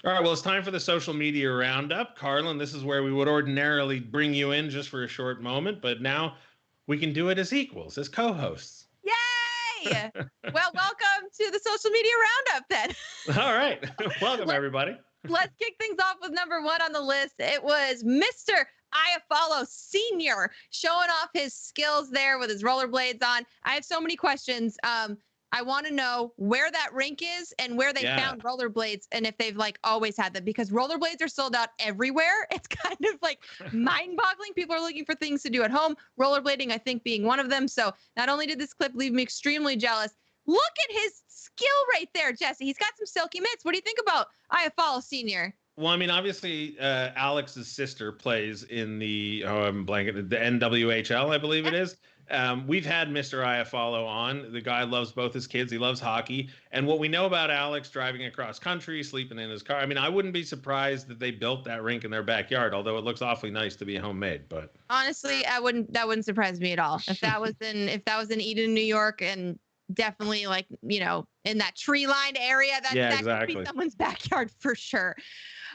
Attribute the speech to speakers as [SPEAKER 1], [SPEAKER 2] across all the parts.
[SPEAKER 1] All right, well, it's time for the social media roundup. Carlin, this is where we would ordinarily bring you in just for a short moment, but now we can do it as equals, as co-hosts.
[SPEAKER 2] Yay! Well, welcome to the social media roundup then.
[SPEAKER 1] All right. Welcome,
[SPEAKER 2] Let,
[SPEAKER 1] everybody.
[SPEAKER 2] let's kick things off with number one on the list. It was Mr. Iafallo Sr. showing off his skills there with his rollerblades on. I have so many questions. I want to know where that rink is and where they found rollerblades and if they've like always had them, because rollerblades are sold out everywhere. It's kind of like mind-boggling. People are looking for things to do at home. Rollerblading, I think, being one of them. So not only did this clip leave me extremely jealous, look at his skill right there, Jesse. He's got some silky mitts. What do you think about Iafallo Sr.?
[SPEAKER 1] Well, I mean, obviously, Alex's sister plays in I'm blanking, the NWHL, I believe it is. We've had Mr. Iafallo on. The guy loves both his kids. He loves hockey. And what we know about Alex driving across country, sleeping in his car, I mean, I wouldn't be surprised that they built that rink in their backyard, although it looks awfully nice to be homemade. But
[SPEAKER 2] honestly, that wouldn't surprise me at all. If that was in Eden, New York, and definitely like, in that tree-lined area, that
[SPEAKER 1] exactly.
[SPEAKER 2] could be someone's backyard for sure.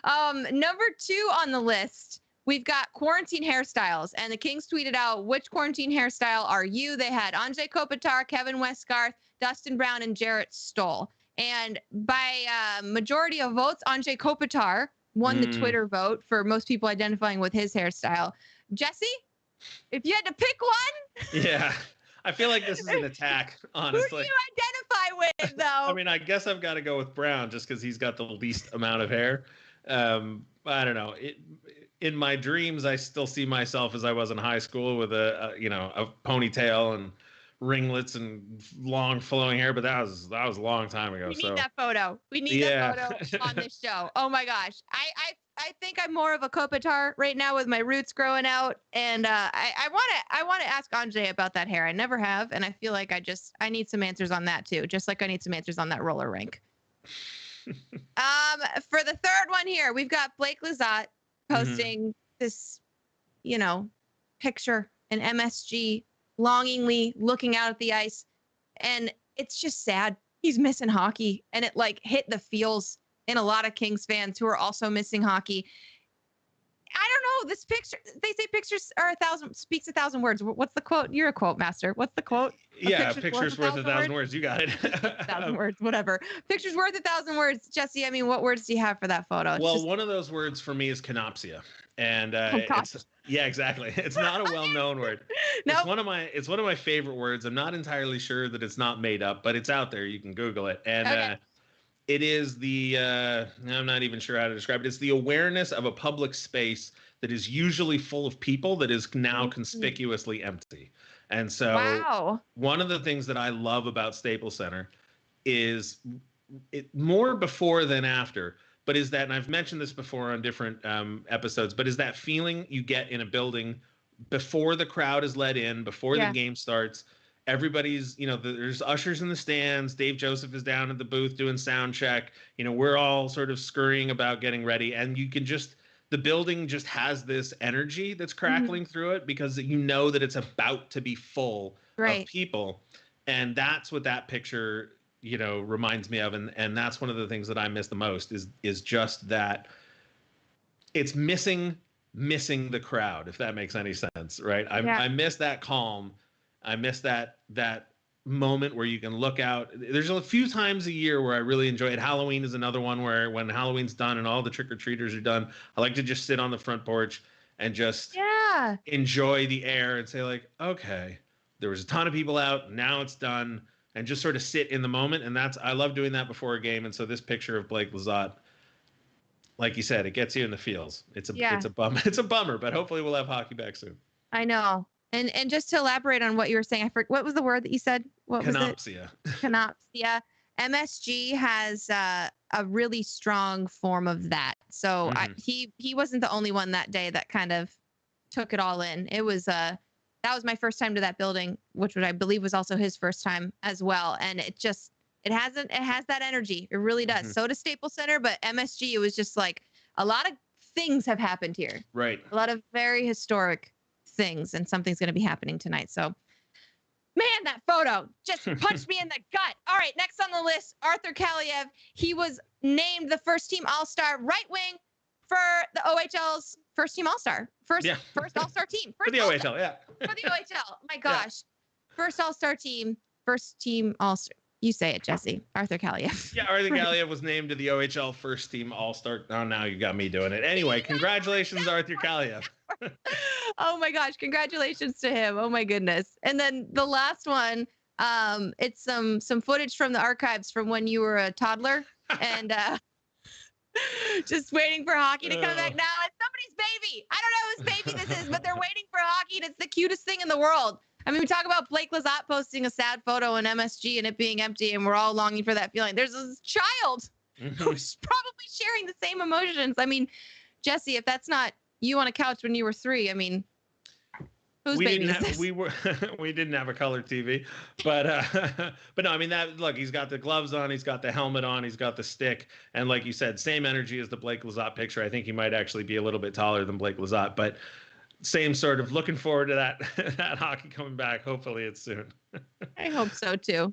[SPEAKER 2] Number two on the list, we've got quarantine hairstyles, and the Kings tweeted out, which quarantine hairstyle are you? They had Anze Kopitar, Kevin Westgarth, Dustin Brown, and Jarrett Stoll. And by majority of votes, Anze Kopitar won the Twitter vote for most people identifying with his hairstyle. Jesse, if you had to pick one?
[SPEAKER 1] Yeah. I feel like this is an attack, honestly.
[SPEAKER 2] Who do you identify with, though?
[SPEAKER 1] I mean, I guess I've got to go with Brown just because he's got the least amount of hair. I don't know. In my dreams, I still see myself as I was in high school with a ponytail and ringlets and long flowing hair, but that was a long time ago.
[SPEAKER 2] We need that photo. We need that photo on this show. Oh my gosh. I think I'm more of a Kopitar right now with my roots growing out, and I want to ask Anze about that hair. I never have, and I feel like I need some answers on that too, just like I need some answers on that roller rink. For the third one here, we've got Blake Lizotte posting this, picture in MSG, longingly looking out at the ice, and it's just sad. He's missing hockey, and it like hit the feels in a lot of Kings fans who are also missing hockey. I don't know. This picture, they say pictures speaks 1,000 words. What's the quote? You're a quote master. What's the quote?
[SPEAKER 1] Yeah, pictures worth 1,000 words. You got it.
[SPEAKER 2] 1,000 words, whatever. Pictures worth 1,000 words. Jesse, I mean, what words do you have for that photo?
[SPEAKER 1] Well, one of those words for me is canopsia. And yeah, exactly. It's not a well-known word. Nope. It's one of my favorite words. I'm not entirely sure that it's not made up, but it's out there. You can Google it. And it is I'm not even sure how to describe it. It's the awareness of a public space that is usually full of people that is now conspicuously empty. And so one of the things that I love about Staples Center is it more before than after, but is that, and I've mentioned this before on different episodes, but is that feeling you get in a building before the crowd is let in, before the game starts. Everybody's, there's ushers in the stands. Dave Joseph is down at the booth doing sound check. We're all sort of scurrying about getting ready. And you can the building just has this energy that's crackling through it because that it's about to be full of people. And that's what that picture, reminds me of. And that's one of the things that I miss the most is just that it's missing the crowd, if that makes any sense, right? I miss that calm. I miss that moment where you can look out. There's a few times a year where I really enjoy it. Halloween is another one where when Halloween's done and all the trick-or-treaters are done, I like to just sit on the front porch and just enjoy the air and say like, okay, there was a ton of people out. Now it's done. And just sort of sit in the moment. And I love doing that before a game. And so this picture of Blake Lizotte, like you said, it gets you in the feels. It's a bummer. It's a bummer, but hopefully we'll have hockey back soon.
[SPEAKER 2] I know. And just to elaborate on what you were saying, what was the word that you said? What was it? Canopsia. MSG has a really strong form of that. So he wasn't the only one that day that kind of took it all in. It was that was my first time to that building, which I believe was also his first time as well. And it has that energy. It really does. So does Staples Center, but MSG, it was just like a lot of things have happened here.
[SPEAKER 1] Right.
[SPEAKER 2] A lot of very historic things, and something's going to be happening tonight. So Man, that photo just punched me in the gut. All right, next on the list, Arthur Kaliyev. He was named the first team All-Star right wing for the OHL's first team All-Star. First All-Star team.
[SPEAKER 1] For the OHL, yeah.
[SPEAKER 2] For the OHL. My gosh. Yeah. First All-Star team, first team All-Star. You say it, Jesse. Arthur Kaliyev.
[SPEAKER 1] Yeah, Arthur Kaliyev was named to the OHL first team All-Star. Oh, now you got me doing it. Anyway, congratulations, Arthur Kaliyev.
[SPEAKER 2] Oh my gosh, congratulations to him. Oh my goodness. And then the last one, it's some footage from the archives from when you were a toddler and just waiting for hockey to come back now. It's somebody's baby. I don't know whose baby this is, but they're waiting for hockey, and it's the cutest thing in the world. I mean, we talk about Blake Lizotte posting a sad photo in MSG and it being empty, and we're all longing for that feeling. There's this child who's probably sharing the same emotions. I mean, Jesse, if that's not you on a couch when you were 3, I mean, whose baby is this?
[SPEAKER 1] We didn't have a color TV, but no, I mean that. Look, he's got the gloves on, he's got the helmet on, he's got the stick, and like you said, same energy as the Blake Lizotte picture. I think he might actually be a little bit taller than Blake Lizotte, but same sort of looking forward to that hockey coming back. Hopefully, it's soon.
[SPEAKER 2] I hope so too.